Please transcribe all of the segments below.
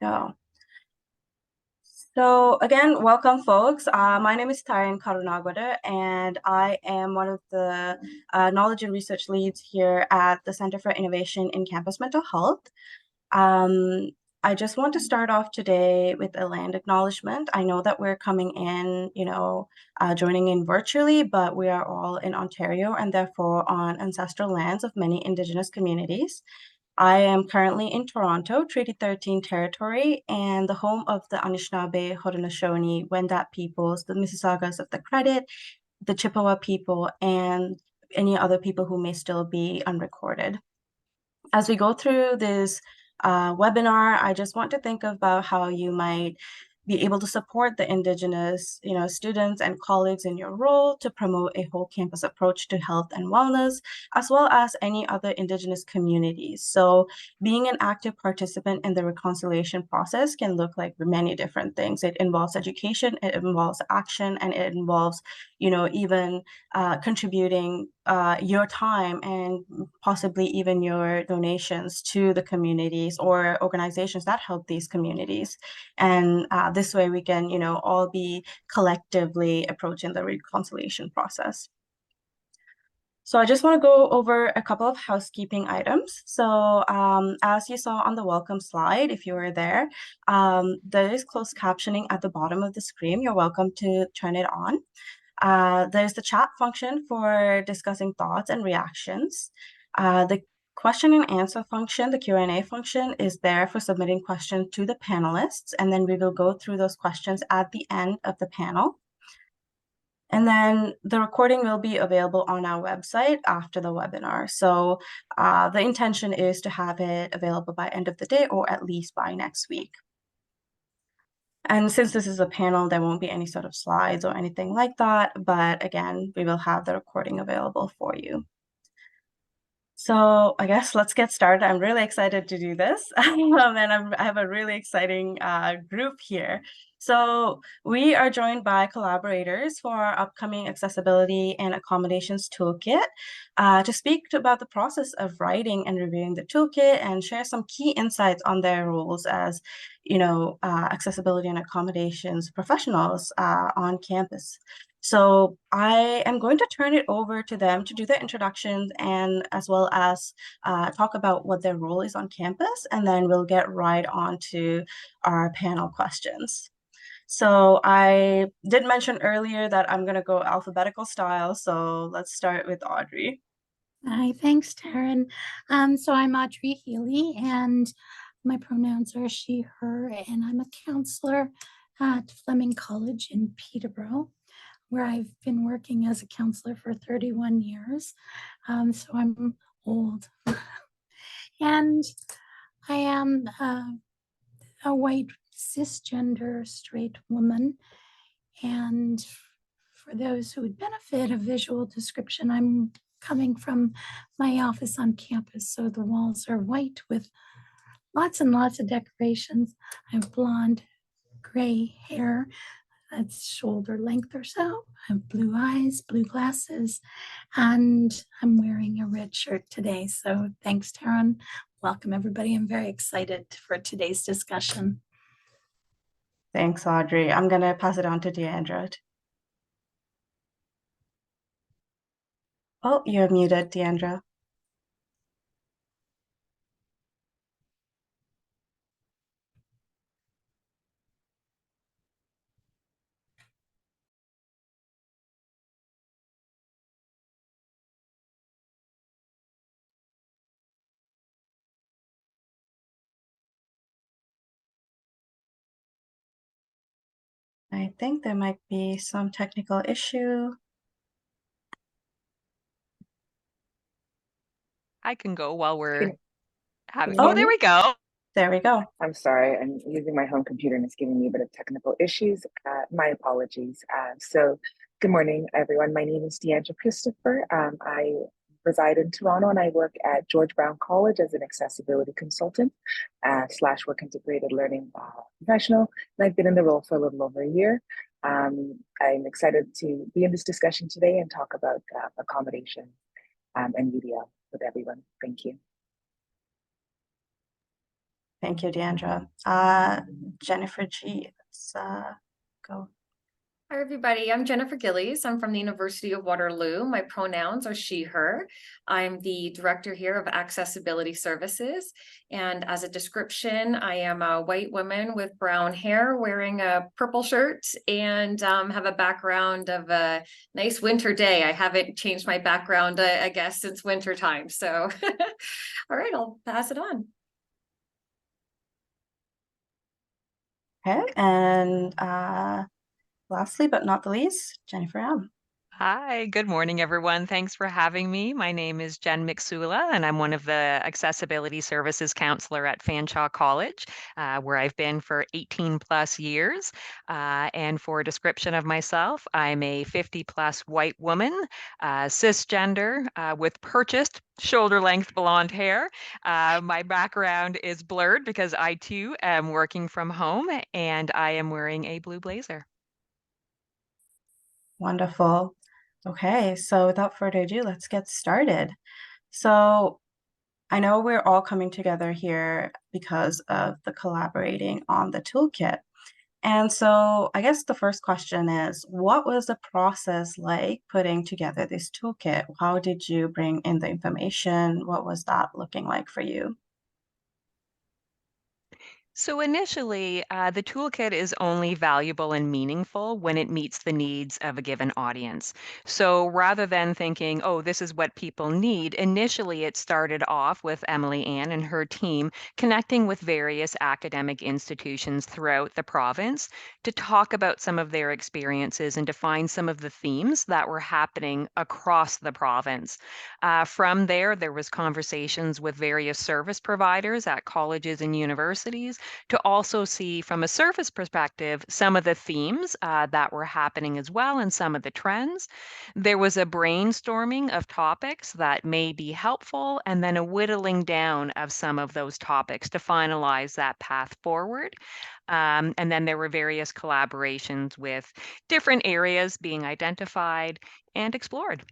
Go. So again, welcome folks. My name is Taryn Karunagwada, and I am one of the knowledge and research leads here at the Center for Innovation in Campus Mental Health. Um, I just want to start off today with a land acknowledgement. I know that we're coming in, joining in virtually, but we are all in Ontario and therefore on ancestral lands of many Indigenous communities. I am currently in Toronto, Treaty 13 territory, and the home of the Anishinaabe, Haudenosaunee, Wendat peoples, the Mississaugas of the Credit, the Chippewa people, and any other people who may still be unrecorded. As we go through this webinar, I just want to think about how you might be able to support the Indigenous, students and colleagues in your role to promote a whole campus approach to health and wellness, as well as any other Indigenous communities. So being an active participant in the reconciliation process can look like many different things. It involves education, it involves action, and it involves, even contributing your time and possibly even your donations to the communities or organizations that help these communities. And this way we can, all be collectively approaching the reconciliation process. So I just want to go over a couple of housekeeping items. So as you saw on the welcome slide, if you were there, there is closed captioning at the bottom of the screen. You're welcome to turn it on. There's the chat function for discussing thoughts and reactions. The question and answer function, the Q&A function, is there for submitting questions to the panelists, and then we will go through those questions at the end of the panel. And then the recording will be available on our website after the webinar. So the intention is to have it available by end of the day or at least by next week. And since this is a panel, there won't be any sort of slides or anything like that. But again, we will have the recording available for you. So I guess let's get started. I'm really excited to do this. And I have a really exciting group here. So we are joined by collaborators for our upcoming Accessibility and Accommodations Toolkit to speak about the process of writing and reviewing the toolkit and share some key insights on their roles as, accessibility and accommodations professionals on campus. So I am going to turn it over to them to do the introductions and as well as talk about what their role is on campus, and then we'll get right on to our panel questions. So I did mention earlier that I'm going to go alphabetical style, so let's start with Audrey. Hi, thanks, Taryn. So I'm Audrey Healy, and my pronouns are she, her, and I'm a counselor at Fleming College in Peterborough, where I've been working as a counselor for 31 years. So I'm old. And I am a white cisgender straight woman. And for those who would benefit a visual description, I'm coming from my office on campus. So the walls are white with lots and lots of decorations. I have blonde, gray hair that's shoulder length or so. I have blue eyes, blue glasses, and I'm wearing a red shirt today. So thanks, Taryn. Welcome, everybody. I'm very excited for today's discussion. Thanks, Audrey. I'm going to pass it on to Deandra. Oh, you're muted, Deandra. I think there might be some technical issue. I can go while we're having. Oh, there we go. There we go. I'm sorry. I'm using my home computer and it's giving me a bit of technical issues. My apologies. So good morning, everyone. My name is Deandra Christopher. I reside in Toronto and I work at George Brown College as an accessibility consultant / work integrated learning professional. And I've been in the role for a little over a year. I'm excited to be in this discussion today and talk about accommodation and media with everyone. Thank you. Thank you, Deandra. Jennifer G, let's go. Hi, everybody. I'm Jennifer Gillies. I'm from the University of Waterloo. My pronouns are she, her. I'm the director here of Accessibility Services. And as a description, I am a white woman with brown hair wearing a purple shirt and have a background of a nice winter day. I haven't changed my background, I guess, since winter time. So, all right, I'll pass it on. Okay, and lastly, but not the least, Jennifer M. Hi, good morning, everyone. Thanks for having me. My name is Jen McSula, and I'm one of the Accessibility Services Counselor at Fanshawe College, where I've been for 18 plus years. And for a description of myself, I'm a 50 plus white woman, cisgender, with purchased shoulder-length blonde hair. My background is blurred because I too am working from home, and I am wearing a blue blazer. Wonderful. Okay, so without further ado, let's get started. So I know we're all coming together here because of the collaborating on the toolkit. And so I guess the first question is, what was the process like putting together this toolkit? How did you bring in the information? What was that looking like for you? So initially, the toolkit is only valuable and meaningful when it meets the needs of a given audience. So rather than thinking, oh, this is what people need, initially it started off with Emily Ann and her team connecting with various academic institutions throughout the province to talk about some of their experiences and define some of the themes that were happening across the province. From there, there was conversations with various service providers at colleges and universities to also see from a service perspective some of the themes that were happening as well and some of the trends. There was a brainstorming of topics that may be helpful and then a whittling down of some of those topics to finalize that path forward. And then there were various collaborations with different areas being identified and explored.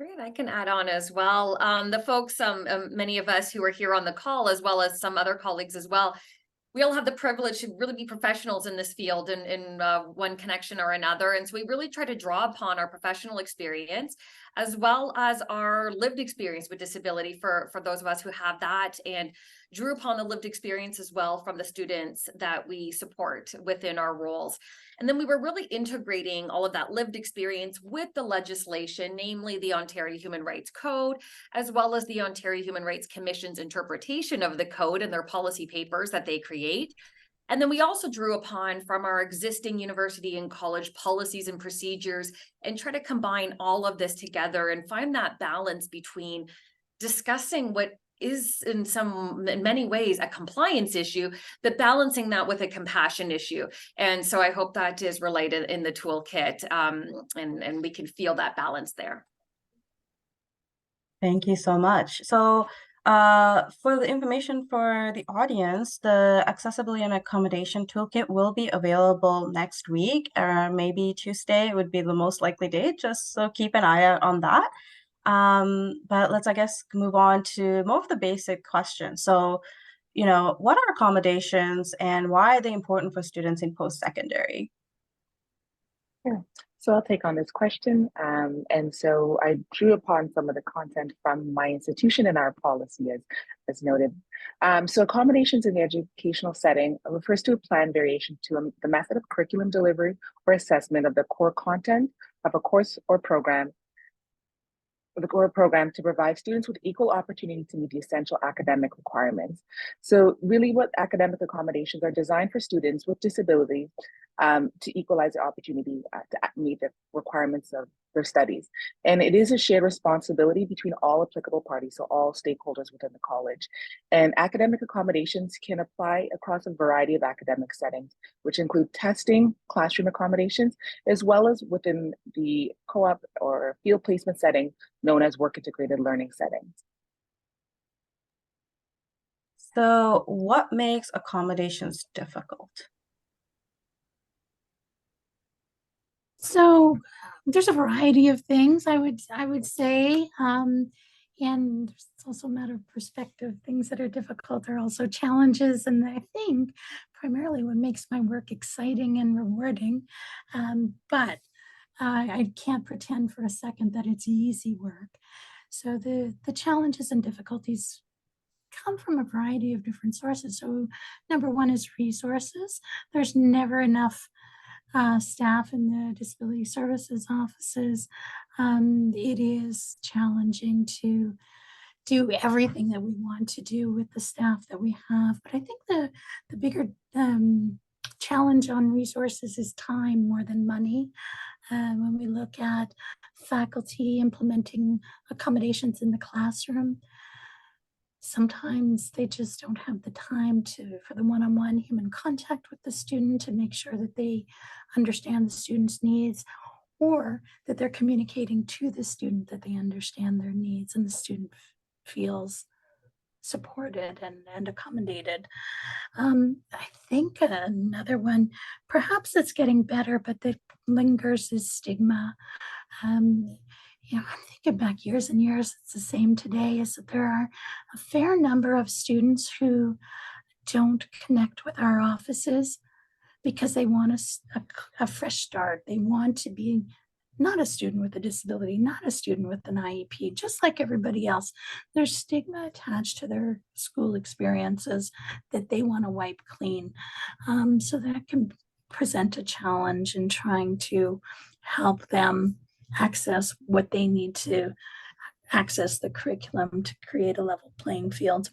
Great, I can add on as well. The folks, many of us who are here on the call, as well as some other colleagues as well, we all have the privilege to really be professionals in this field in one connection or another. And so we really try to draw upon our professional experience as well as our lived experience with disability for those of us who have that, and drew upon the lived experience as well from the students that we support within our roles. And then we were really integrating all of that lived experience with the legislation, namely the Ontario Human Rights Code, as well as the Ontario Human Rights Commission's interpretation of the code and their policy papers that they create. And then we also drew upon from our existing university and college policies and procedures and try to combine all of this together and find that balance between discussing what is in many ways a compliance issue, but balancing that with a compassion issue. And so I hope that is related in the toolkit, and we can feel that balance there. Thank you so much. So for the information for the audience, the Accessibility and Accommodation Toolkit will be available next week, or maybe Tuesday would be the most likely date, just so keep an eye out on that. But let's, I guess, move on to more of the basic questions. So, what are accommodations and why are they important for students in post-secondary? Yeah. So I'll take on this question. And so I drew upon some of the content from my institution and our policy as noted. So accommodations in the educational setting refers to a planned variation to the method of curriculum delivery or assessment of the core content of a course or program to provide students with equal opportunity to meet the essential academic requirements. So really what academic accommodations are designed for students with disabilities to equalize the opportunity to meet the requirements of their studies. And it is a shared responsibility between all applicable parties, so all stakeholders within the college. And academic accommodations can apply across a variety of academic settings, which include testing, classroom accommodations, as well as within the co-op or field placement setting known as work integrated learning settings. So what makes accommodations difficult? So there's a variety of things I would say. And it's also a matter of perspective. Things that are difficult are also challenges. And I think primarily what makes my work exciting and rewarding. But I can't pretend for a second that it's easy work. So the challenges and difficulties come from a variety of different sources. So number one is resources. There's never enough staff in the disability services offices. It is challenging to do everything that we want to do with the staff that we have. But I think the bigger challenge on resources is time more than money. When we look at faculty implementing accommodations in the classroom, sometimes they just don't have the time for the one-on-one human contact with the student to make sure that they understand the student's needs, or that they're communicating to the student that they understand their needs and the student feels supported and accommodated. I think another one, perhaps it's getting better, but that lingers, is stigma. I'm thinking back years and years, it's the same today, is that there are a fair number of students who don't connect with our offices because they want a fresh start. They want to be not a student with a disability, not a student with an IEP, just like everybody else. There's stigma attached to their school experiences that they want to wipe clean. So that can present a challenge in trying to help them access what they need to access the curriculum to create a level playing field.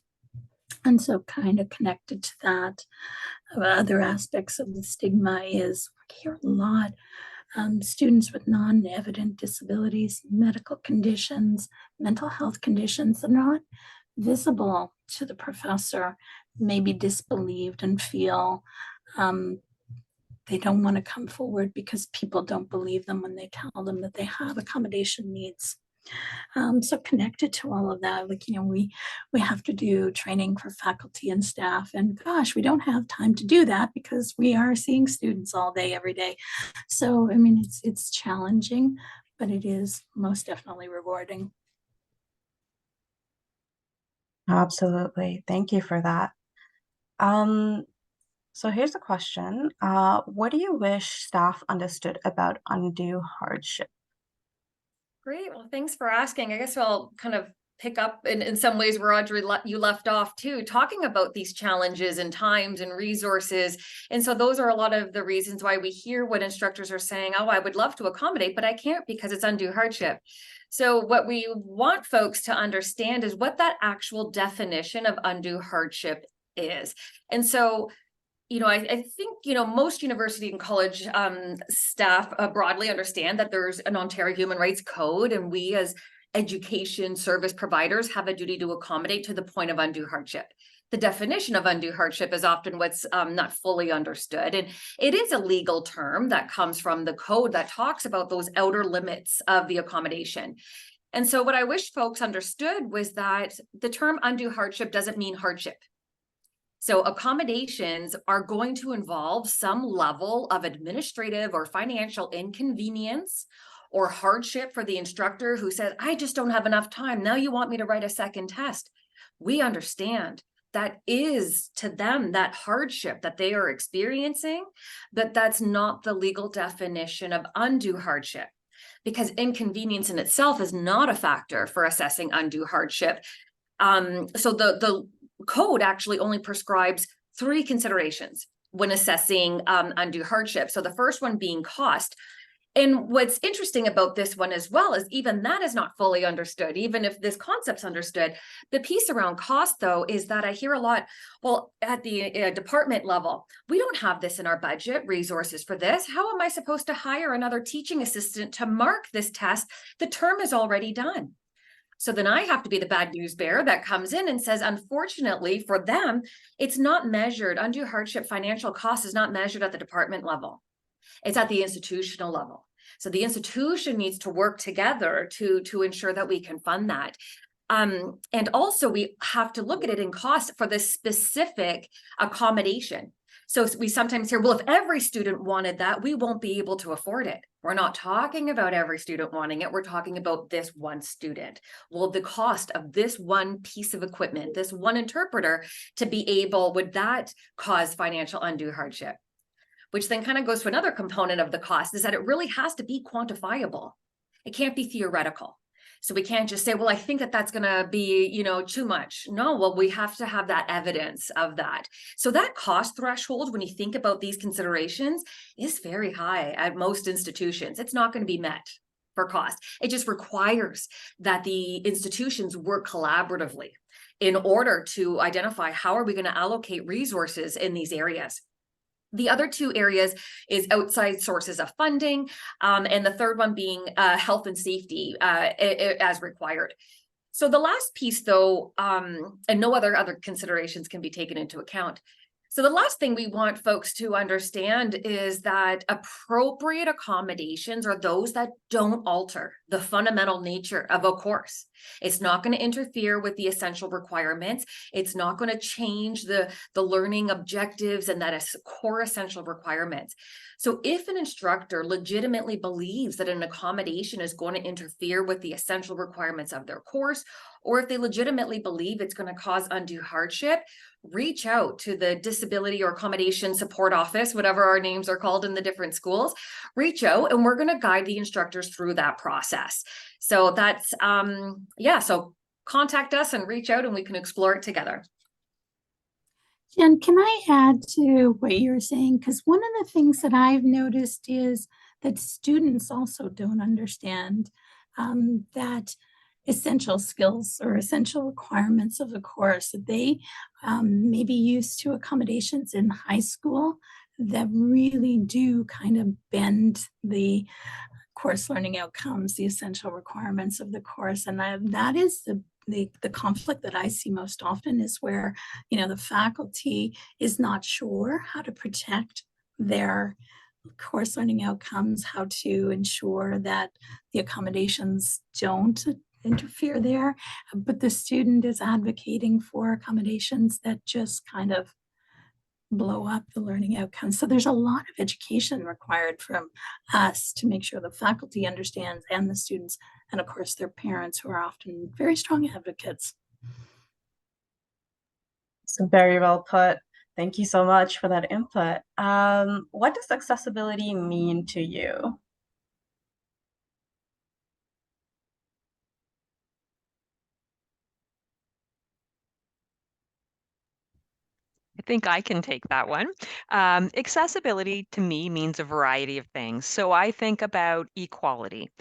And so kind of connected to that, other aspects of the stigma is we hear a lot students with non-evident disabilities, medical conditions, mental health conditions are not visible to the professor, may be disbelieved and feel they don't want to come forward because people don't believe them when they tell them that they have accommodation needs. So connected to all of that, we have to do training for faculty and staff, and gosh, we don't have time to do that because we are seeing students all day, every day. So, I mean, it's challenging, but it is most definitely rewarding. Absolutely. Thank you for that. So here's a question. What do you wish staff understood about undue hardship? Great. Well, thanks for asking. I guess I'll kind of pick up in some ways where Audrey you left off too, talking about these challenges and times and resources. And so those are a lot of the reasons why we hear what instructors are saying, oh, I would love to accommodate, but I can't because it's undue hardship. So what we want folks to understand is what that actual definition of undue hardship is. And so I think, most university and college staff broadly understand that there's an Ontario Human Rights Code, and we as education service providers have a duty to accommodate to the point of undue hardship. The definition of undue hardship is often what's not fully understood. And it is a legal term that comes from the code that talks about those outer limits of the accommodation. And so what I wish folks understood was that the term undue hardship doesn't mean hardship. So accommodations are going to involve some level of administrative or financial inconvenience or hardship for the instructor who says, I just don't have enough time. Now you want me to write a second test. We understand that is to them that hardship that they are experiencing, but that's not the legal definition of undue hardship, because inconvenience in itself is not a factor for assessing undue hardship. So the code actually only prescribes 3 considerations when assessing undue hardship. So the first one being cost. And what's interesting about this one as well is even that is not fully understood, even if this concept's understood. The piece around cost, though, is that I hear a lot, well, at the department level, we don't have this in our budget, resources for this. How am I supposed to hire another teaching assistant to mark this test? The term is already done. So then I have to be the bad news bearer that comes in and says, unfortunately for them, it's not measured. Undue hardship financial cost is not measured at the department level. It's at the institutional level. So the institution needs to work together to ensure that we can fund that. And also we have to look at it in cost for this specific accommodation. So we sometimes hear, well, if every student wanted that, we won't be able to afford it. We're not talking about every student wanting it. We're talking about this one student. Well, the cost of this one piece of equipment, this one interpreter to be able, would that cause financial undue hardship? Which then kind of goes to another component of the cost, is that it really has to be quantifiable. It can't be theoretical. So we can't just say, well, I think that that's going to be, too much. No, well, we have to have that evidence of that. So that cost threshold, when you think about these considerations, is very high at most institutions. It's not going to be met for cost. It just requires that the institutions work collaboratively in order to identify how are we going to allocate resources in these areas. The other two areas is outside sources of funding, and the third one being health and safety as required. So the last piece, though, and no other considerations can be taken into account. So the last thing we want folks to understand is that appropriate accommodations are those that don't alter the fundamental nature of a course. It's not going to interfere with the essential requirements. It's not going to change the learning objectives and that core essential requirements. So if an instructor legitimately believes that an accommodation is going to interfere with the essential requirements of their course, or if they legitimately believe it's going to cause undue hardship, reach out to the Disability or Accommodation Support Office, whatever our names are called in the different schools. Reach out and we're going to guide the instructors through that process. So that's, so contact us and reach out and we can explore it together. Jen, can I add to what you're saying? Because one of the things that I've noticed is that students also don't understand that essential skills or essential requirements of the course. That they may be used to accommodations in high school that really do kind of bend the course learning outcomes, the essential requirements of the course. And that is the conflict that I see most often, is where, the faculty is not sure how to protect their course learning outcomes, how to ensure that the accommodations don't interfere there, but the student is advocating for accommodations that just kind of blow up the learning outcomes. So there's a lot of education required from us to make sure the faculty understands, and the students, and of course their parents, who are often very strong advocates. So very well put. Thank you so much for that input. What does accessibility mean to you? I think I can take that one. Accessibility to me means a variety of things. So I think about equality,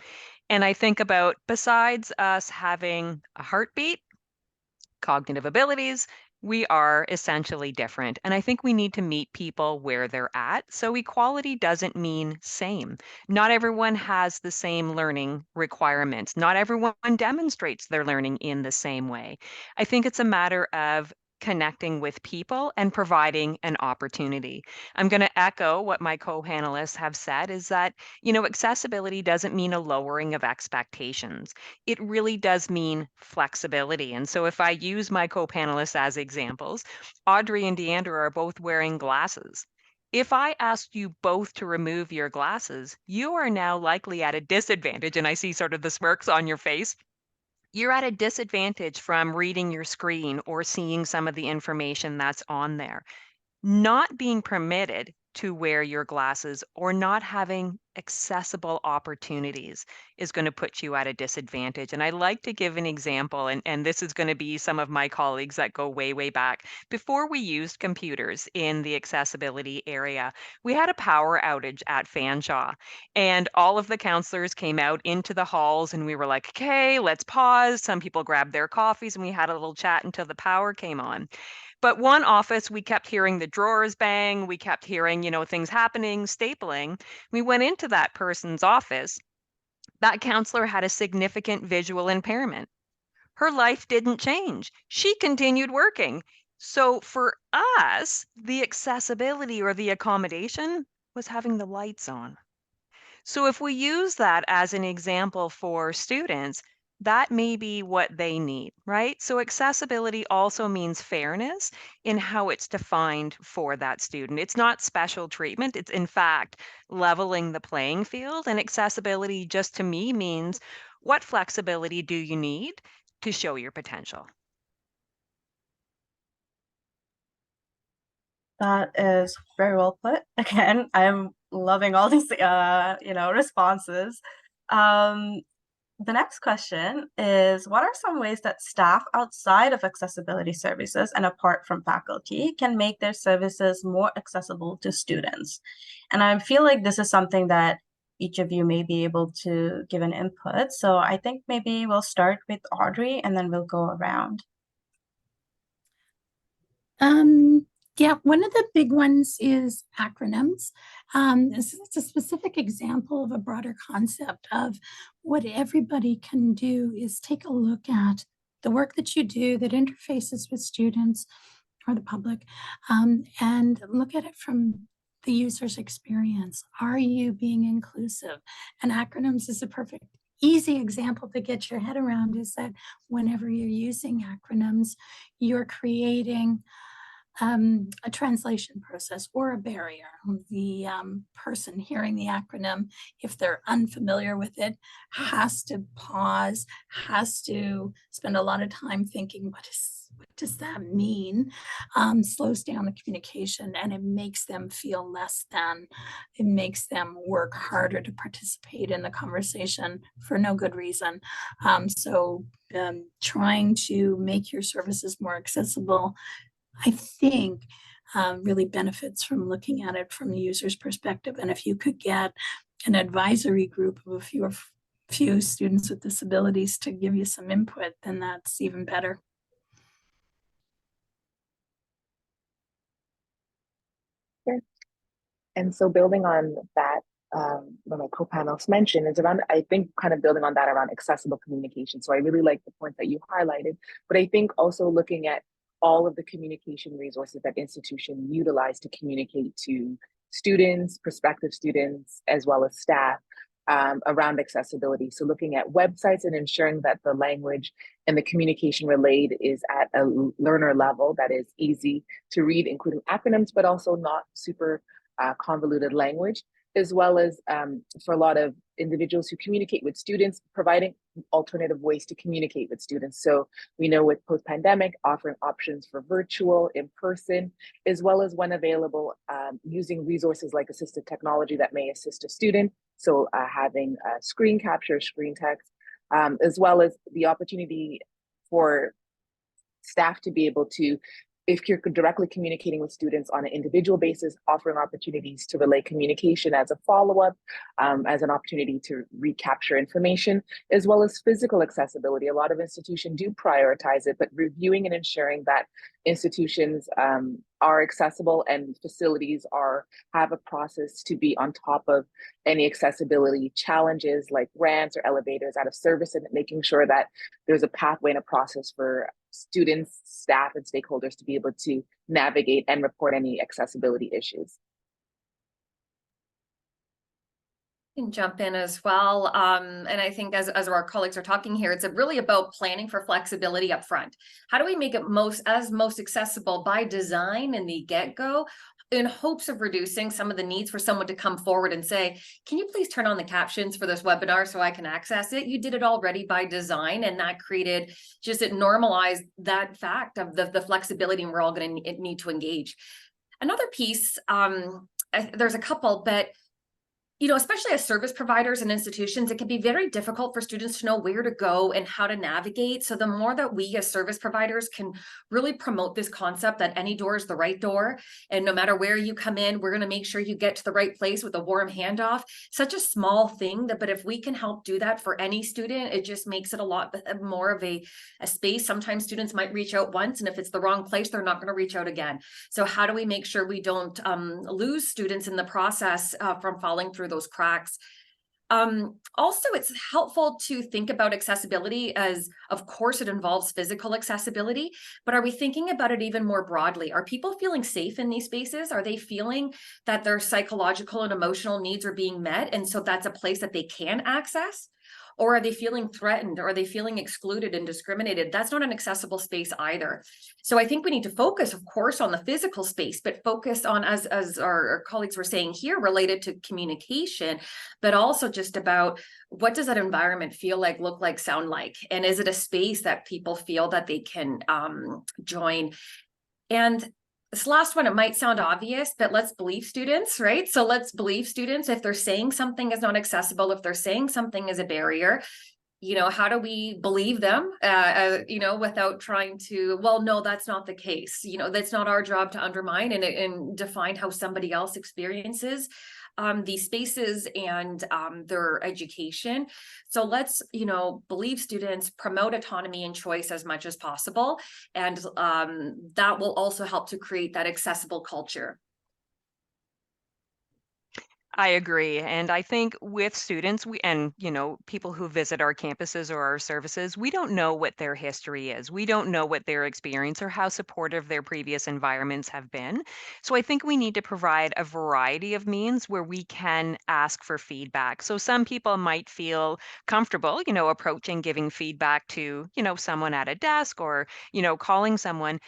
and I think about, besides us having a heartbeat, cognitive abilities, we are essentially different. And I think we need to meet people where they're at. So equality doesn't mean same. Not everyone has the same learning requirements. Not everyone demonstrates their learning in the same way. I think it's a matter of connecting with people and providing an opportunity. I'm going to echo what my co-panelists have said, is that, accessibility doesn't mean a lowering of expectations. It really does mean flexibility. And so if I use my co-panelists as examples, Audrey and Deandra are both wearing glasses. If I asked you both to remove your glasses, you are now likely at a disadvantage. And I see sort of the smirks on your face. You're at a disadvantage from reading your screen or seeing some of the information that's on there. Not being permitted to wear your glasses or not having accessible opportunities is going to put you at a disadvantage. And I like to give an example, and this is going to be some of my colleagues that go way, way back. Before we used computers in the accessibility area, we had a power outage at Fanshawe, and all of the counselors came out into the halls, and we were like, okay, let's pause. Some people grabbed their coffees, and we had a little chat until the power came on. But one office, we kept hearing the drawers bang. We kept hearing, things happening, stapling. We went into that person's office. That counselor had a significant visual impairment. Her life didn't change. She continued working. So for us, the accessibility or the accommodation was having the lights on. So if we use that as an example for students, that may be what they need, right? So accessibility also means fairness in how it's defined for that student. It's not special treatment, it's in fact leveling the playing field. And accessibility just to me means, what flexibility do you need to show your potential? That is very well put. Again, I'm loving all these responses. Um, the next question is, what are some ways that staff outside of accessibility services and apart from faculty can make their services more accessible to students? And I feel like this is something that each of you may be able to give an input. So I think maybe we'll start with Audrey and then we'll go around. Yeah, one of the big ones is acronyms. This is a specific example of a broader concept of what everybody can do is take a look at the work that you do that interfaces with students or the public, and look at it from the user's experience. Are you being inclusive? And acronyms is a perfect easy example to get your head around, is that whenever you're using acronyms, you're creating a translation process or a barrier. The person hearing the acronym, if they're unfamiliar with it, has to pause, has to spend a lot of time thinking, what does that mean? Slows down the communication, and it makes them feel less than. It makes them work harder to participate in the conversation for no good reason. So trying to make your services more accessible, I think, really benefits from looking at it from the user's perspective. And if you could get an advisory group of a few students with disabilities to give you some input, then that's even better. Sure. And so building on that, what my co-panelists mentioned is around, I think, kind of building on that around accessible communication. So I really like the point that you highlighted, but I think also looking at all of the communication resources that institutions utilize to communicate to students, prospective students, as well as staff around accessibility. So looking at websites and ensuring that the language and the communication relayed is at a learner level that is easy to read, including acronyms, but also not super convoluted language, as well as for a lot of individuals who communicate with students, providing alternative ways to communicate with students. So we know with post-pandemic, offering options for virtual, in-person, as well as when available, using resources like assistive technology that may assist a student. So having screen capture, screen text, as well as the opportunity for staff to be able to, if you're directly communicating with students on an individual basis, offering opportunities to relay communication as a follow-up, as an opportunity to recapture information, as well as physical accessibility. A lot of institutions do prioritize it, but reviewing and ensuring that institutions are accessible and facilities have a process to be on top of any accessibility challenges like ramps or elevators out of service, and making sure that there's a pathway and a process for students, staff, and stakeholders to be able to navigate and report any accessibility issues. Can jump in as well. And I think as our colleagues are talking here, it's really about planning for flexibility up front. How do we make it most accessible by design in the get-go, in hopes of reducing some of the needs for someone to come forward and say, can you please turn on the captions for this webinar so I can access it? You did it already by design, and that created, it normalized that fact of the flexibility, and we're all going to need to engage. Another piece, there's a couple, but especially as service providers and institutions, it can be very difficult for students to know where to go and how to navigate. So the more that we as service providers can really promote this concept that any door is the right door, and no matter where you come in, we're going to make sure you get to the right place with a warm handoff. Such a small thing, but if we can help do that for any student, it just makes it a lot more of a space. Sometimes students might reach out once, and if it's the wrong place, they're not going to reach out again. So how do we make sure we don't lose students in the process from falling through those cracks? Also, it's helpful to think about accessibility as, of course, it involves physical accessibility, but are we thinking about it even more broadly? Are people feeling safe in these spaces? Are they feeling that their psychological and emotional needs are being met, and so that's a place that they can access? Or are they feeling threatened? Or are they feeling excluded and discriminated? That's not an accessible space either. So I think we need to focus, of course, on the physical space, but focus on, as our colleagues were saying here, related to communication, but also just about what does that environment feel like, look like, sound like? And is it a space that people feel that they can join? And this last one, it might sound obvious, but let's believe students, right? So let's believe students if they're saying something is not accessible, if they're saying something is a barrier, how do we believe them, without trying to, well, no, that's not the case. That's not our job to undermine and define how somebody else experiences these spaces and their education. So let's, believe students, promote autonomy and choice as much as possible. And that will also help to create that accessible culture. I agree. And I think with students, people who visit our campuses or our services, we don't know what their history is. We don't know what their experience or how supportive their previous environments have been. So I think we need to provide a variety of means where we can ask for feedback. So some people might feel comfortable, approaching giving feedback to, someone at a desk or, calling someone.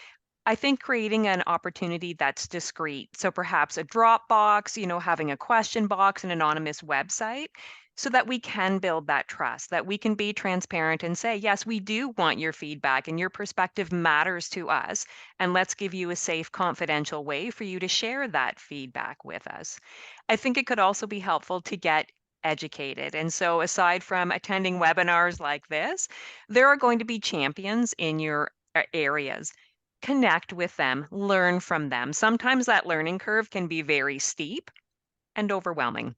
I think creating an opportunity that's discreet. So perhaps a Dropbox, having a question box, an anonymous website, so that we can build that trust, that we can be transparent and say, yes, we do want your feedback and your perspective matters to us. And let's give you a safe, confidential way for you to share that feedback with us. I think it could also be helpful to get educated. And so aside from attending webinars like this, there are going to be champions in your areas. Connect with them, learn from them. Sometimes that learning curve can be very steep and overwhelming.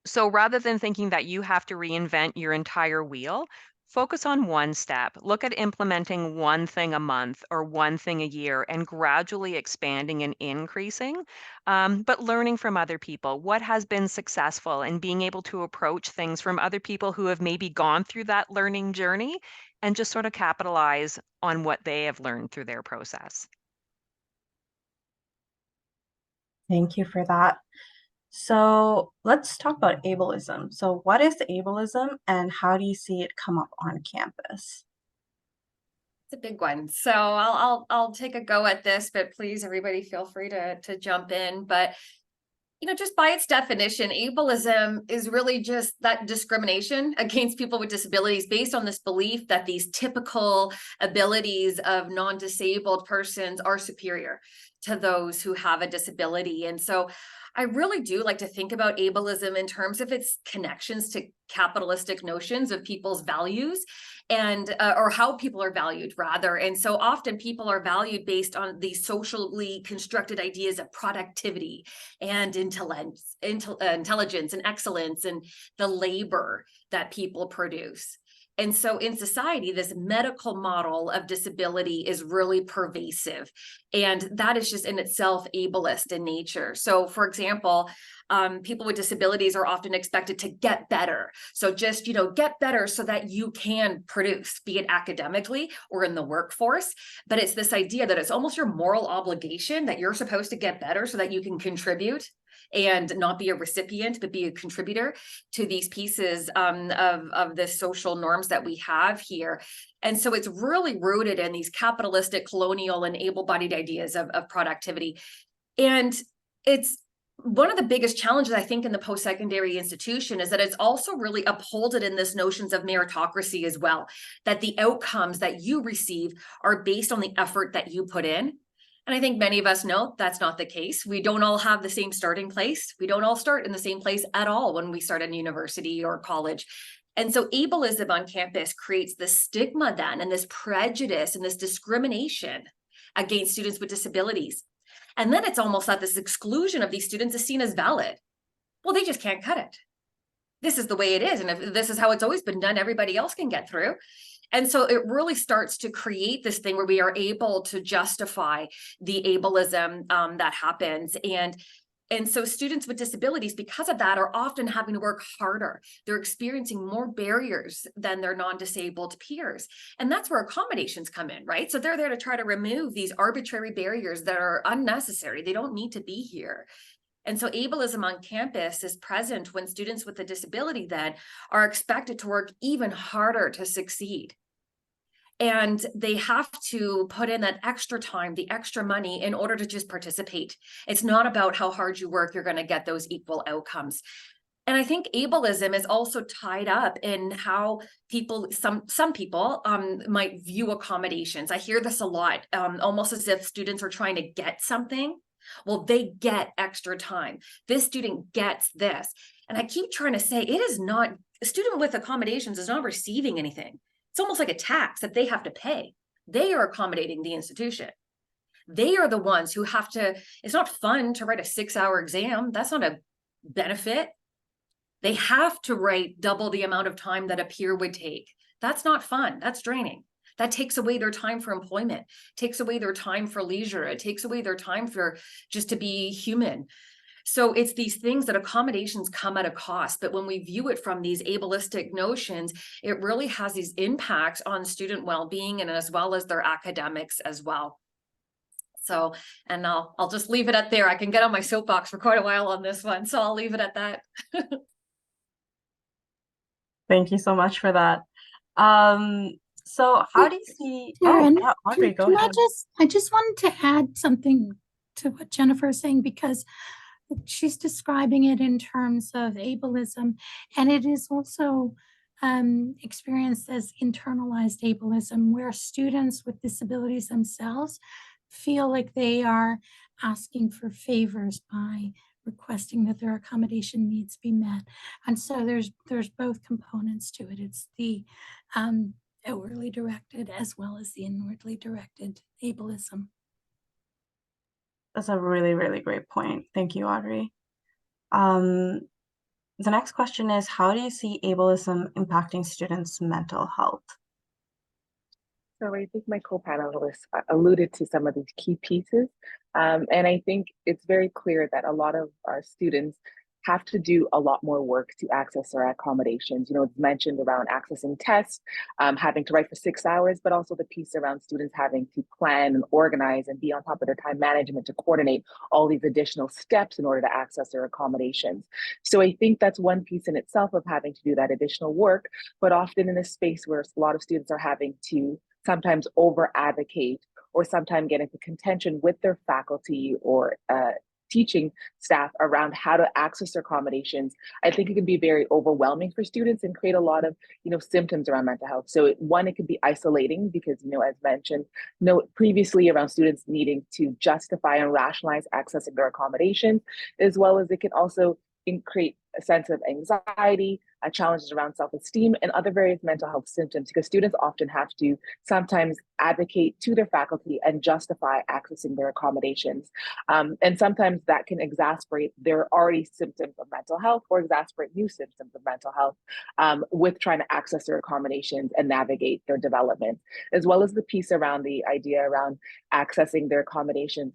So rather than thinking that you have to reinvent your entire wheel, focus on one step. Look at implementing one thing a month or one thing a year and gradually expanding and increasing, but learning from other people. What has been successful and being able to approach things from other people who have maybe gone through that learning journey and just sort of capitalize on what they have learned through their process. Thank you for that. So let's talk about ableism. So what is ableism and how do you see it come up on campus? It's a big one. So I'll take a go at this, but please, everybody, feel free to jump in. But just by its definition, ableism is really just that discrimination against people with disabilities based on this belief that these typical abilities of non-disabled persons are superior to those who have a disability. And so I really do like to think about ableism in terms of its connections to capitalistic notions of people's values and or how people are valued rather. And so often people are valued based on these socially constructed ideas of productivity and intelligence and excellence and the labor that people produce. And so in society, this medical model of disability is really pervasive. And that is just in itself ableist in nature. So for example, people with disabilities are often expected to get better. So just, get better so that you can produce, be it academically or in the workforce. But it's this idea that it's almost your moral obligation that you're supposed to get better so that you can contribute and not be a recipient, but be a contributor to these pieces of the social norms that we have here. And so it's really rooted in these capitalistic, colonial, and able-bodied ideas of productivity. And it's one of the biggest challenges, I think, in the post-secondary institution is that it's also really upholded in this notions of meritocracy as well, that the outcomes that you receive are based on the effort that you put in. And I think many of us know that's not the case. We don't all have the same starting place. We don't all start in the same place at all when we start in university or college. And so ableism on campus creates this stigma then and this prejudice and this discrimination against students with disabilities. And then it's almost that this exclusion of these students is seen as valid. Well, they just can't cut it. This is the way it is. And if this is how it's always been done, everybody else can get through. And so it really starts to create this thing where we are able to justify the ableism that happens. And so students with disabilities, because of that, are often having to work harder. They're experiencing more barriers than their non-disabled peers. And that's where accommodations come in, right? So they're there to try to remove these arbitrary barriers that are unnecessary. They don't need to be here. And so ableism on campus is present when students with a disability then are expected to work even harder to succeed. And they have to put in that extra time, the extra money in order to just participate. It's not about how hard you work, you're going to get those equal outcomes. And I think ableism is also tied up in how people, some people might view accommodations. I hear this a lot, almost as if students are trying to get something. Well, they get extra time. This student gets this. And I keep trying to say, it is not, a student with accommodations is not receiving anything. It's almost like a tax that they have to pay. They are accommodating the institution. They are the ones who have to, it's not fun to write a 6-hour exam. That's not a benefit. They have to write double the amount of time that a peer would take. That's not fun. That's draining. That takes away their time for employment, takes away their time for leisure. It takes away their time for just to be human. So it's these things that accommodations come at a cost, but when we view it from these ableistic notions, it really has these impacts on student well-being and as well as their academics as well. So, and I'll just leave it at there. I can get on my soapbox for quite a while on this one, so I'll leave it at that. Thank you so much for that. So how do you see, Taryn, yeah, Audrey, go ahead. I just wanted to add something to what Jennifer is saying, because she's describing it in terms of ableism, and it is also experienced as internalized ableism, where students with disabilities themselves feel like they are asking for favors by requesting that their accommodation needs be met. And so there's both components to it. It's the outwardly directed as well as the inwardly directed ableism. That's a really, really great point. Thank you, Audrey. The next question is, how do you see ableism impacting students' mental health? So I think my co-panelists alluded to some of these key pieces. And I think it's very clear that a lot of our students have to do a lot more work to access their accommodations. You know, it's mentioned around accessing tests, having to write for 6 hours, but also the piece around students having to plan and organize and be on top of their time management to coordinate all these additional steps in order to access their accommodations. So I think that's one piece in itself of having to do that additional work, but often in a space where a lot of students are having to sometimes over advocate or sometimes get into contention with their faculty or teaching staff around how to access their accommodations, I think it can be very overwhelming for students and create a lot of, symptoms around mental health. So it could be isolating because, as mentioned, previously around students needing to justify and rationalize accessing their accommodations, as well as it can also create a sense of anxiety, challenges around self-esteem, and other various mental health symptoms, because students often have to sometimes advocate to their faculty and justify accessing their accommodations. And sometimes that can exacerbate their already symptoms of mental health or exacerbate new symptoms of mental health with trying to access their accommodations and navigate their development, as well as the piece around the idea around accessing their accommodations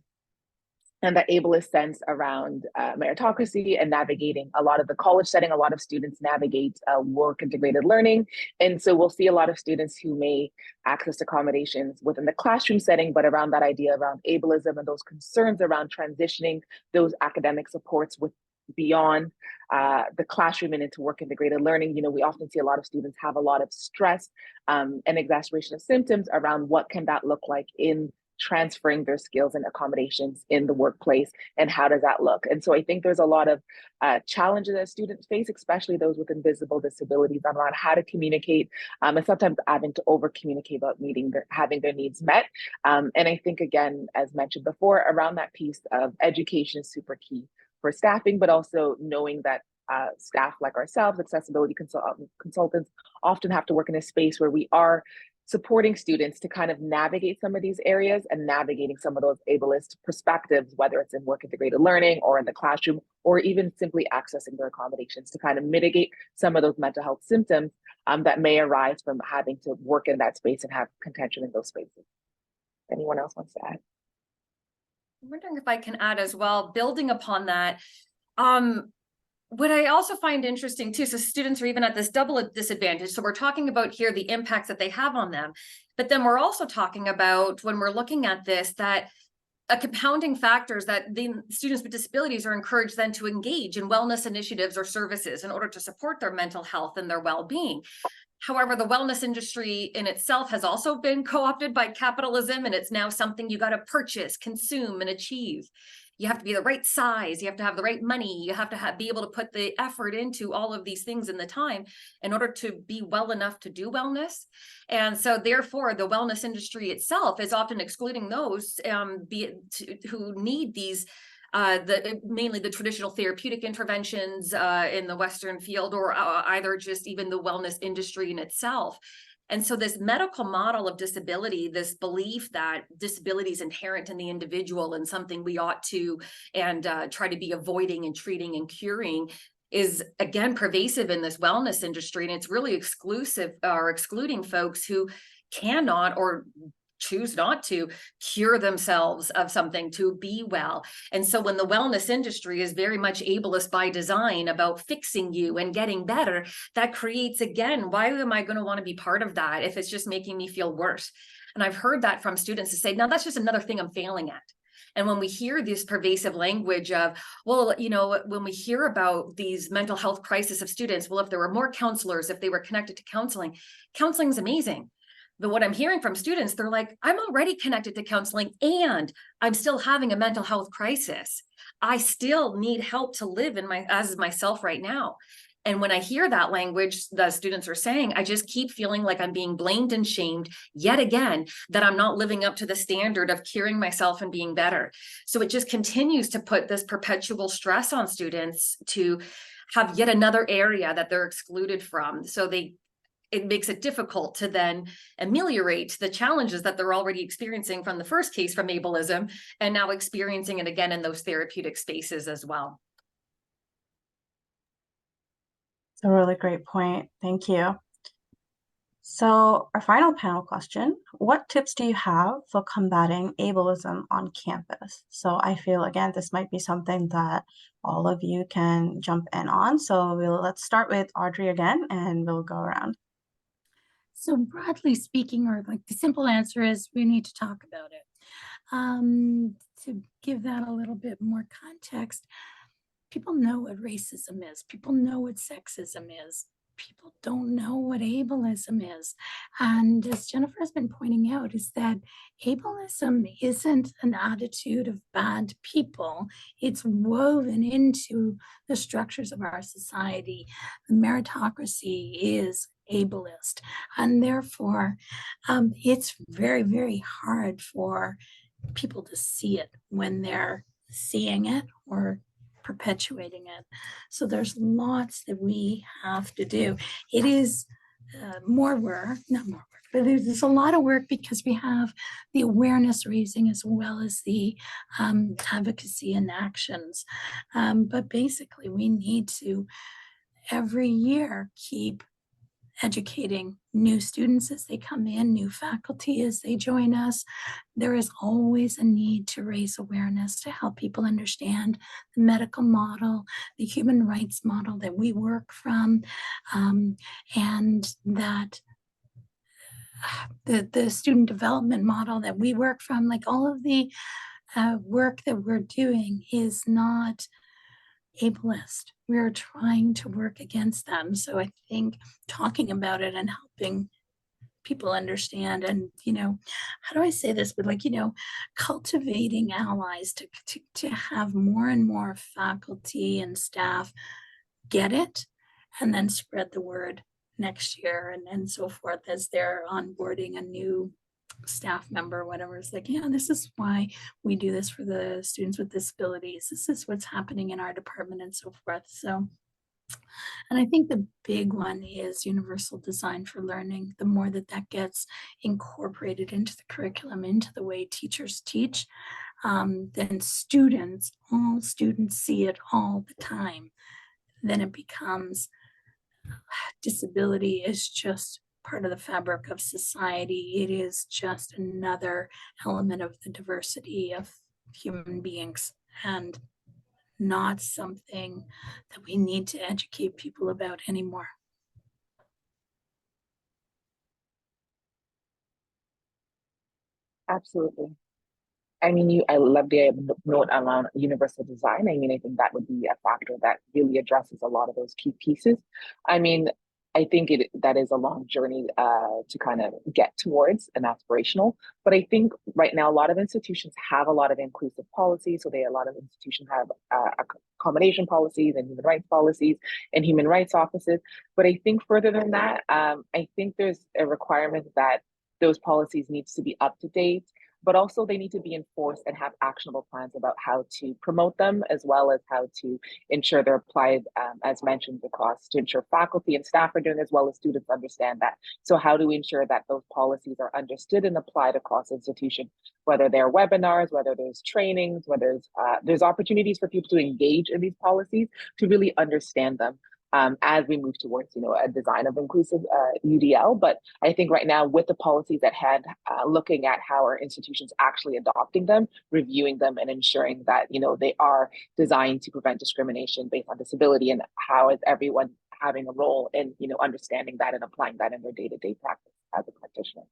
and that ableist sense around meritocracy and navigating a lot of the college setting. A lot of students navigate work integrated learning. And so we'll see a lot of students who may access accommodations within the classroom setting, but around that idea around ableism and those concerns around transitioning those academic supports with beyond the classroom and into work integrated learning. We often see a lot of students have a lot of stress and exacerbation of symptoms around what can that look like in transferring their skills and accommodations in the workplace, and how does that look? And so I think there's a lot of challenges that students face, especially those with invisible disabilities, around how to communicate and sometimes having to over communicate about having their needs met. And I think, again, as mentioned before, around that piece of education is super key for staffing, but also knowing that staff like ourselves, accessibility consultants, often have to work in a space where we are supporting students to kind of navigate some of these areas and navigating some of those ableist perspectives, whether it's in work integrated learning or in the classroom, or even simply accessing their accommodations to kind of mitigate some of those mental health symptoms that may arise from having to work in that space and have contention in those spaces. Anyone else wants to add? I'm wondering if I can add as well, building upon that. What I also find interesting too, so students are even at this double disadvantage. So we're talking about here the impacts that they have on them, but then we're also talking about, when we're looking at this, that a compounding factor is that the students with disabilities are encouraged then to engage in wellness initiatives or services in order to support their mental health and their well-being. However, the wellness industry in itself has also been co-opted by capitalism, and it's now something you got to purchase, consume, and achieve. You have to be the right size, you have to have the right money, you have to be able to put the effort into all of these things in the time in order to be well enough to do wellness. And so therefore, the wellness industry itself is often excluding those who need these mainly the traditional therapeutic interventions in the Western field, or either just even the wellness industry in itself. And so this medical model of disability, this belief that disability is inherent in the individual and something we ought to try to be avoiding and treating and curing, is again pervasive in this wellness industry. And it's really exclusive or excluding folks who cannot or choose not to cure themselves of something to be well. And so when the wellness industry is very much ableist by design about fixing you and getting better, that creates, again, why am I going to want to be part of that if it's just making me feel worse? And I've heard that from students to say, now that's just another thing I'm failing at. And when we hear this pervasive language of, well, you know, when we hear about these mental health crisis of students, well, if there were more counselors, if they were connected to counseling is amazing. But what I'm hearing from students, they're like, I'm already connected to counseling and I'm still having a mental health crisis. I still need help to live as myself right now. And when I hear that language, the students are saying, I just keep feeling like I'm being blamed and shamed yet again, that I'm not living up to the standard of curing myself and being better. So it just continues to put this perpetual stress on students to have yet another area that they're excluded from. So it makes it difficult to then ameliorate the challenges that they're already experiencing from the first case from ableism, and now experiencing it again in those therapeutic spaces as well. It's a really great point. Thank you. So our final panel question, what tips do you have for combating ableism on campus? So I feel, again, this might be something that all of you can jump in on. So let's start with Audrey again, and we'll go around. So broadly speaking, or like the simple answer is we need to talk about it. To give that a little bit more context, people know what racism is. People know what sexism is. People don't know what ableism is. And as Jennifer has been pointing out, is that ableism isn't an attitude of bad people. It's woven into the structures of our society. The meritocracy is ableist. And therefore, it's very, very hard for people to see it when they're seeing it or perpetuating it. So there's lots that we have to do. It is more work, not more work, but there's a lot of work because we have the awareness raising as well as the advocacy and actions. But basically we need to every year keep educating new students as they come in, new faculty as they join us. There is always a need to raise awareness to help people understand the medical model, the human rights model that we work from, and that the student development model that we work from, like all of the work that we're doing is not ableist. We're trying to work against them. So I think talking about it and helping people understand, and how do I say this, but cultivating allies to have more and more faculty and staff get it, and then spread the word next year and so forth as they're onboarding a new staff member, whatever. It's like, yeah, this is why we do this for the students with disabilities. This is what's happening in our department and so forth. So, and I think the big one is universal design for learning. The more that gets incorporated into the curriculum, into the way teachers teach, then all students see it all the time. Then it becomes disability is just part of the fabric of society. It is just another element of the diversity of human beings, and not something that we need to educate people about anymore. Absolutely. I mean, I love the note around universal design. I mean, I think that would be a factor that really addresses a lot of those key pieces. I mean, I think that is a long journey to kind of get towards an aspirational. But I think right now a lot of institutions have a lot of inclusive policies. So a lot of institutions have accommodation policies and human rights policies and human rights offices. But I think further than that, I think there's a requirement that those policies needs to be up to date, but also they need to be enforced and have actionable plans about how to promote them, as well as how to ensure they're applied, as mentioned, across to ensure faculty and staff are doing, as well as students understand that. So how do we ensure that those policies are understood and applied across institutions, whether they're webinars, whether there's trainings, whether there's opportunities for people to engage in these policies, to really understand them. As we move towards, a design of inclusive UDL. But I think right now, with the policies at hand, looking at how our institutions actually adopting them, reviewing them, and ensuring that they are designed to prevent discrimination based on disability, and how is everyone having a role in understanding that and applying that in their day-to-day practice as a practitioner.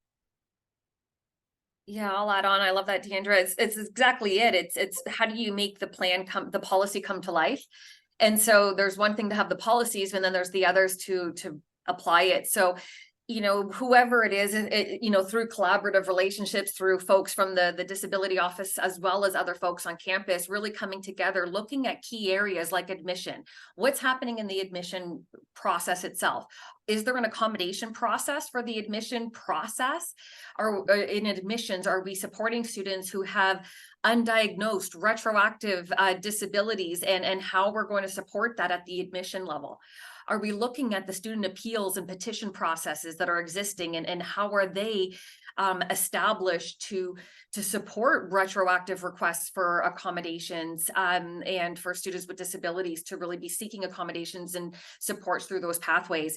Yeah, I'll add on. I love that, Deandra. It's exactly it. It's how do you make the policy come to life? And so there's one thing to have the policies, and then there's the others to apply it. So, whoever it is, through collaborative relationships, through folks from the disability office, as well as other folks on campus, really coming together, looking at key areas like admission. What's happening in the admission process itself? Is there an accommodation process for the admission process? Or in admissions, are we supporting students who have undiagnosed retroactive disabilities, and how we're going to support that at the admission level? Are we looking at the student appeals and petition processes that are existing, and how are they established to support retroactive requests for accommodations, and for students with disabilities to really be seeking accommodations and supports through those pathways?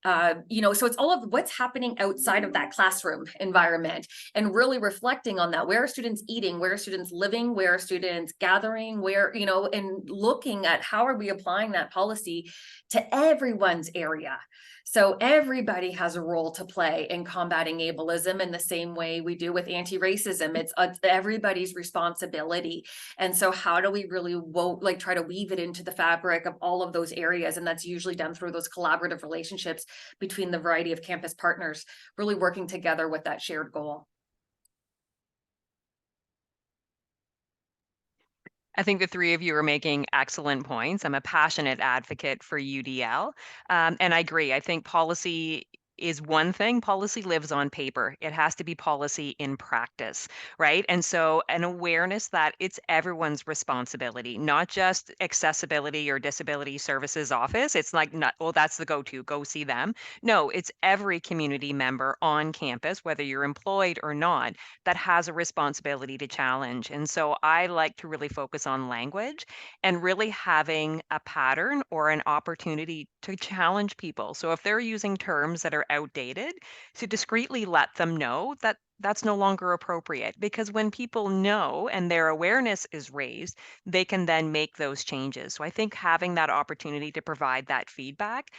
So it's all of what's happening outside of that classroom environment, and really reflecting on that. Where are students eating? Where are students living? Where are students gathering? Where, and looking at how are we applying that policy to everyone's area. So everybody has a role to play in combating ableism in the same way we do with anti-racism. It's everybody's responsibility. And so how do we really try to weave it into the fabric of all of those areas? And that's usually done through those collaborative relationships between the variety of campus partners, really working together with that shared goal. I think the three of you are making excellent points. I'm a passionate advocate for UDL, and I agree. I think policy is one thing. Policy lives on paper. It has to be policy in practice, right? And so an awareness that it's everyone's responsibility, not just accessibility or disability services office. It's like, that's the go-to, go see them. No, it's every community member on campus, whether you're employed or not, that has a responsibility to challenge. And so I like to really focus on language and really having a pattern or an opportunity to challenge people. So if they're using terms that are outdated, to discreetly let them know that that's no longer appropriate, because when people know and their awareness is raised, they can then make those changes. So I think having that opportunity to provide that feedback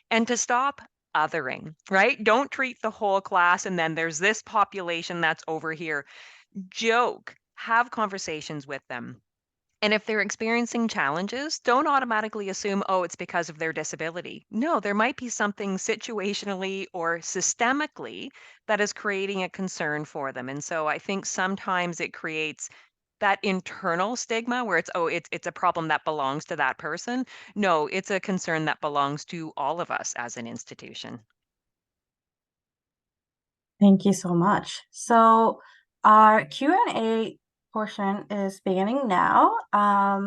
and to stop othering, right? Don't treat the whole class and then there's this population that's over here. Joke, have conversations with them. And if they're experiencing challenges, don't automatically assume, oh, it's because of their disability. No, there might be something situationally or systemically that is creating a concern for them. And so I think sometimes it creates that internal stigma where it's a problem that belongs to that person. No, it's a concern that belongs to all of us as an institution. Thank you so much. So our Q&A portion is beginning now.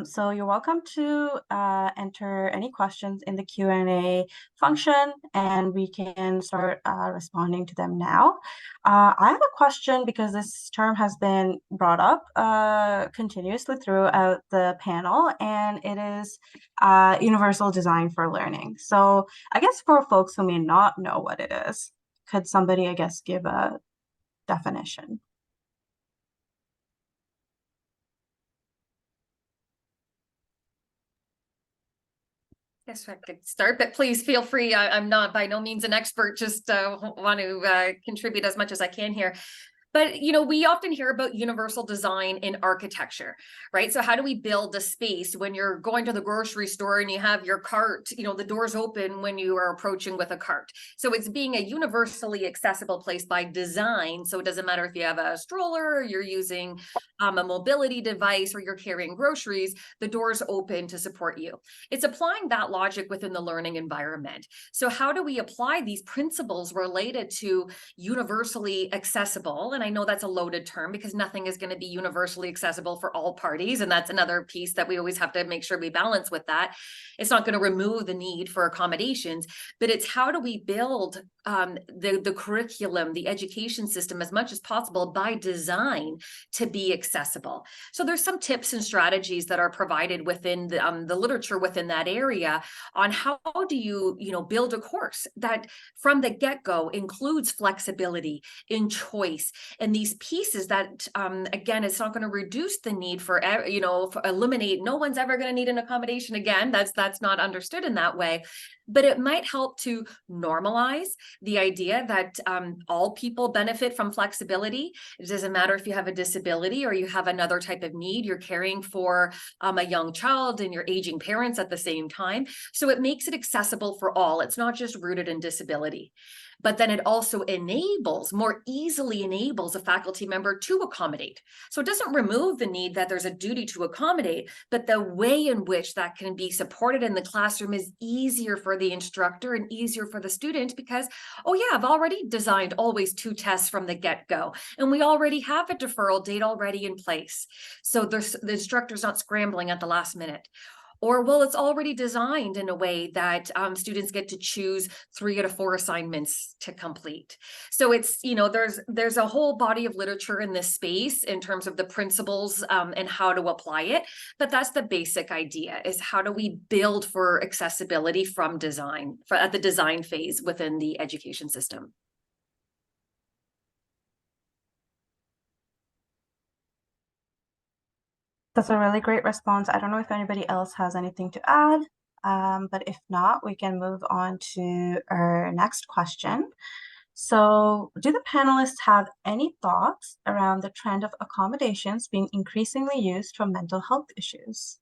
So you're welcome to enter any questions in the Q&A function, and we can start responding to them now. I have a question because this term has been brought up continuously throughout the panel, and it is universal design for learning. So I guess for folks who may not know what it is, could somebody, I guess, give a definition? Yes, I could start, but please feel free. I'm not by no means an expert, just want to contribute as much as I can here. But, you know, we often hear about universal design in architecture, right? So how do we build a space when you're going to the grocery store and you have your cart, you know, the doors open when you are approaching with a cart. So it's being a universally accessible place by design. So it doesn't matter if you have a stroller, or you're using a mobility device, or you're carrying groceries, the doors open to support you. It's applying that logic within the learning environment. So how do we apply these principles related to universally accessible? And I know that's a loaded term because nothing is going to be universally accessible for all parties. And that's another piece that we always have to make sure we balance with that. It's not going to remove the need for accommodations, but it's how do we build the curriculum, the education system as much as possible by design to be accessible. So there's some tips and strategies that are provided within the literature within that area on how do you build a course that from the get-go includes flexibility in choice and these pieces that again, it's not going to reduce the need for eliminate, no one's ever going to need an accommodation again. That's not understood in that way, but it might help to normalize the idea that all people benefit from flexibility. It doesn't matter if you have a disability or you have another type of need, you're caring for a young child and your aging parents at the same time. So it makes it accessible for all. It's not just rooted in disability. But then it also more easily enables a faculty member to accommodate. So it doesn't remove the need that there's a duty to accommodate, but the way in which that can be supported in the classroom is easier for the instructor and easier for the student because, oh yeah, I've already designed always 2 tests from the get-go, and we already have a deferral date already in place. So the instructor's not scrambling at the last minute. Or, well, it's already designed in a way that students get to choose 3 out of 4 assignments to complete. So it's, there's a whole body of literature in this space in terms of the principles and how to apply it. But that's the basic idea, is how do we build for accessibility from design, at the design phase within the education system. That's a really great response. I don't know if anybody else has anything to add, but if not, we can move on to our next question. So, do the panelists have any thoughts around the trend of accommodations being increasingly used for mental health issues?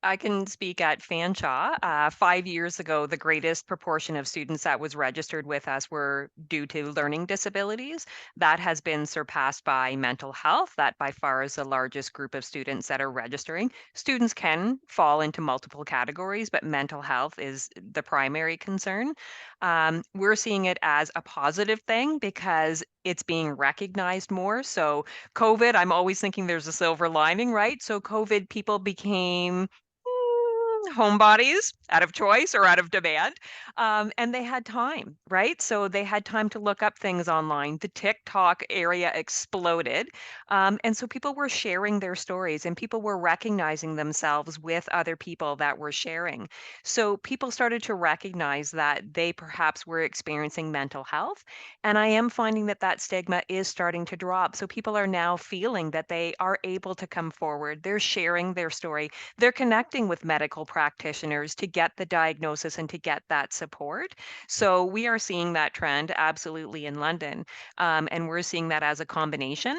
I can speak at Fanshawe. 5 years ago, the greatest proportion of students that was registered with us were due to learning disabilities. That has been surpassed by mental health. That by far is the largest group of students that are registering. Students can fall into multiple categories, but mental health is the primary concern. We're seeing it as a positive thing because it's being recognized more. So COVID, I'm always thinking there's a silver lining, right? So COVID, people became homebodies out of choice or out of demand. And they had time, right? So they had time to look up things online. The TikTok area exploded. And so people were sharing their stories and people were recognizing themselves with other people that were sharing. So people started to recognize that they perhaps were experiencing mental health. And I am finding that that stigma is starting to drop. So people are now feeling that they are able to come forward. They're sharing their story. They're connecting with medical practitioners to get the diagnosis and to get that support. So we are seeing that trend absolutely in London. And we're seeing that as a combination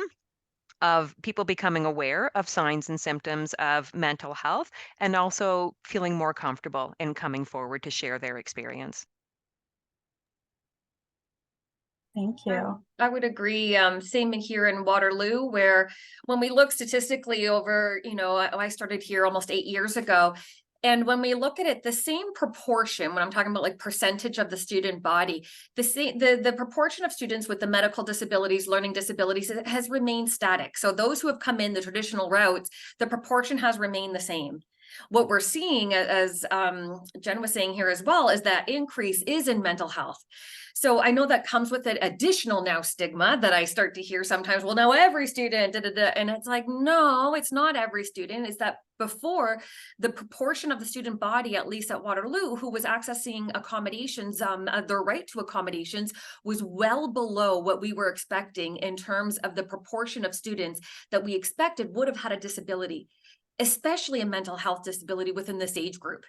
of people becoming aware of signs and symptoms of mental health and also feeling more comfortable in coming forward to share their experience. Thank you. I would agree. Same here in Waterloo, where when we look statistically over, I started here almost 8 years ago. And when we look at it, the same proportion, when I'm talking about like percentage of the student body, the proportion of students with the medical disabilities, learning disabilities has remained static. So those who have come in the traditional routes, the proportion has remained the same. What we're seeing, as Jen was saying here as well, is that increase is in mental health. So I know that comes with an additional now stigma that I start to hear sometimes, well, now every student, and it's like, no, it's not every student. It's that before, the proportion of the student body, at least at Waterloo, who was accessing accommodations, their right to accommodations, was well below what we were expecting in terms of the proportion of students that we expected would have had a disability, especially a mental health disability within this age group.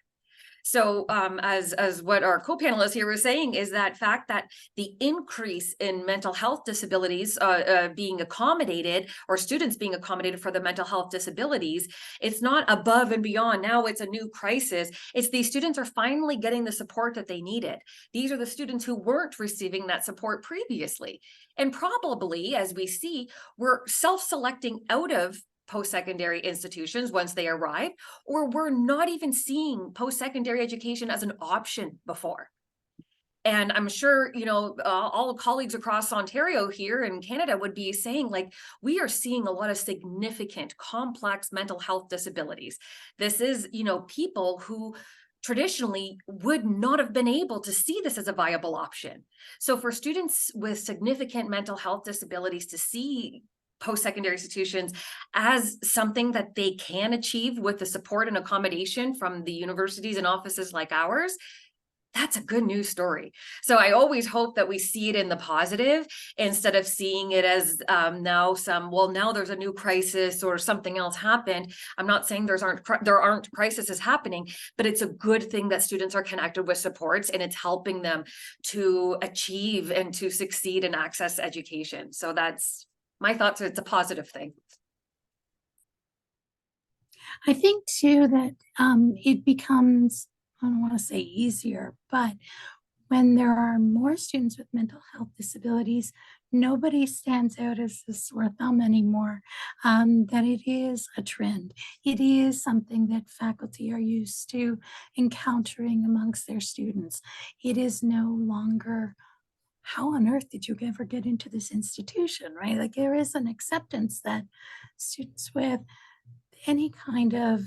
So as what our co-panelist here was saying, is that fact that the increase in mental health disabilities being accommodated, or students being accommodated for the mental health disabilities, it's not above and beyond. Now it's a new crisis. It's these students are finally getting the support that they needed. These are the students who weren't receiving that support previously. And probably, as we see, we're self-selecting out of post-secondary institutions once they arrive, or we're not even seeing post-secondary education as an option before. And I'm sure, you know, all colleagues across Ontario here in Canada would be saying, like, we are seeing a lot of significant, complex mental health disabilities. This is, you know, people who traditionally would not have been able to see this as a viable option. So for students with significant mental health disabilities to see post-secondary institutions as something that they can achieve with the support and accommodation from the universities and offices like ours, that's a good news story. So I always hope that we see it in the positive instead of seeing it as now there's a new crisis or something else happened. I'm not saying there aren't crises happening, but it's a good thing that students are connected with supports, and it's helping them to achieve and to succeed and access education. So that's my thoughts. It's a positive thing. I think too that it becomes, I don't want to say easier, but when there are more students with mental health disabilities, nobody stands out as a sore thumb anymore. That it is a trend. It is something that faculty are used to encountering amongst their students. It is no longer, how on earth did you ever get into this institution, right? Like, there is an acceptance that students with any kind of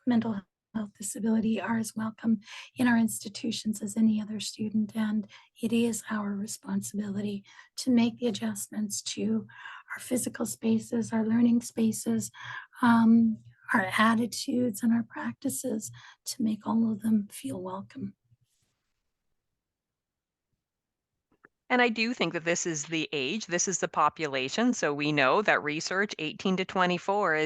mental health disability are as welcome in our institutions as any other student. And it is our responsibility to make the adjustments to our physical spaces, our learning spaces, our attitudes and our practices to make all of them feel welcome. And I do think that this is the age, this is the population. So we know that research 18 to 24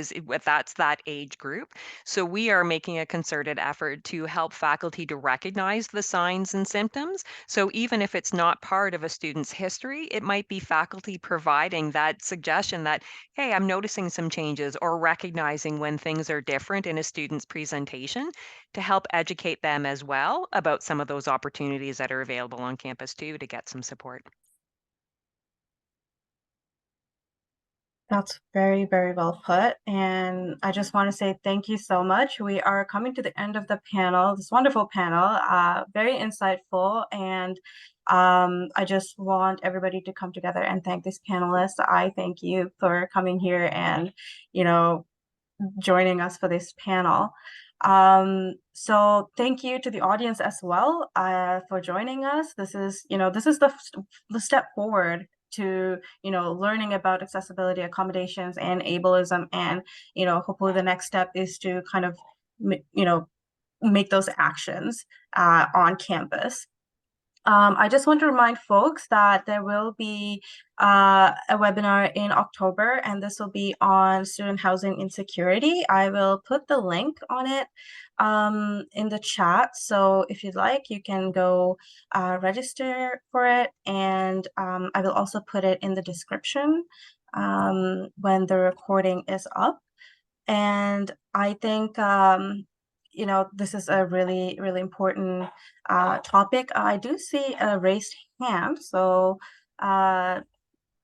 that's that age group. So we are making a concerted effort to help faculty to recognize the signs and symptoms. So even if it's not part of a student's history, it might be faculty providing that suggestion that, hey, I'm noticing some changes, or recognizing when things are different in a student's presentation, to help educate them as well about some of those opportunities that are available on campus too, to get some support. That's very, very well put. And I just want to say thank you so much. We are coming to the end of the panel, this wonderful panel, very insightful. And I just want everybody to come together and thank these panelists. I thank you for coming here and, you know, joining us for this panel. So thank you to the audience as well for joining us. This is, this is the step forward to, learning about accessibility accommodations and ableism. And, hopefully the next step is to kind of, make those actions on campus. I just want to remind folks that there will be a webinar in October, and this will be on student housing insecurity. I will put the link on it in the chat. So if you'd like, you can go register for it. And I will also put it in the description when the recording is up. And I think, this is a really, really important topic. I do see a raised hand. So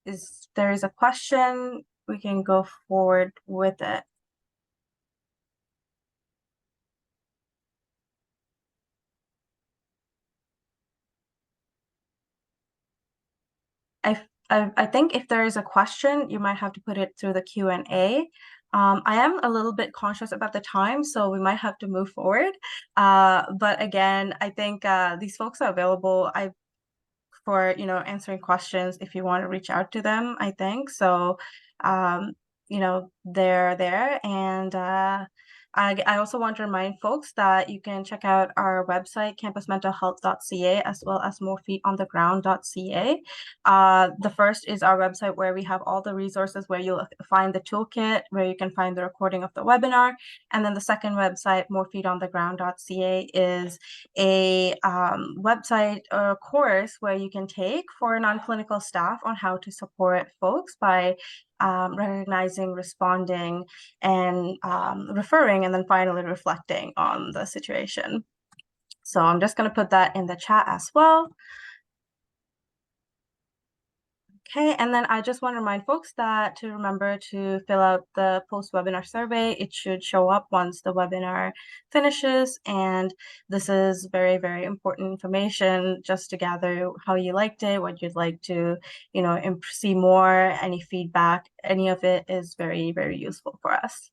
is there is a question, we can go forward with it. I think if there is a question, you might have to put it through the Q&A. I am a little bit conscious about the time, so we might have to move forward. But again, I think these folks are available for answering questions if you want to reach out to them, I think. So, they're there. And I also want to remind folks that you can check out our website, campusmentalhealth.ca, as well as morefeetontheground.ca. The first is our website where we have all the resources where you'll find the toolkit, where you can find the recording of the webinar. And then the second website, morefeetontheground.ca, is a website or course where you can take for non-clinical staff on how to support folks by recognizing, responding, and referring, and then finally reflecting on the situation. So I'm just going to put that in the chat as well. Okay, and then I just want to remind folks that to remember to fill out the post-webinar survey. It should show up once the webinar finishes, and this is very, very important information just to gather how you liked it, what you'd like to, see more, any feedback. Any of it is very, very useful for us.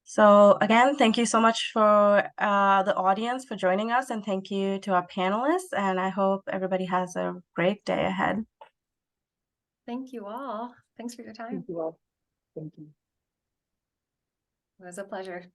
So again, thank you so much for the audience for joining us, and thank you to our panelists, and I hope everybody has a great day ahead. Thank you all. Thanks for your time. Thank you all. Thank you. It was a pleasure.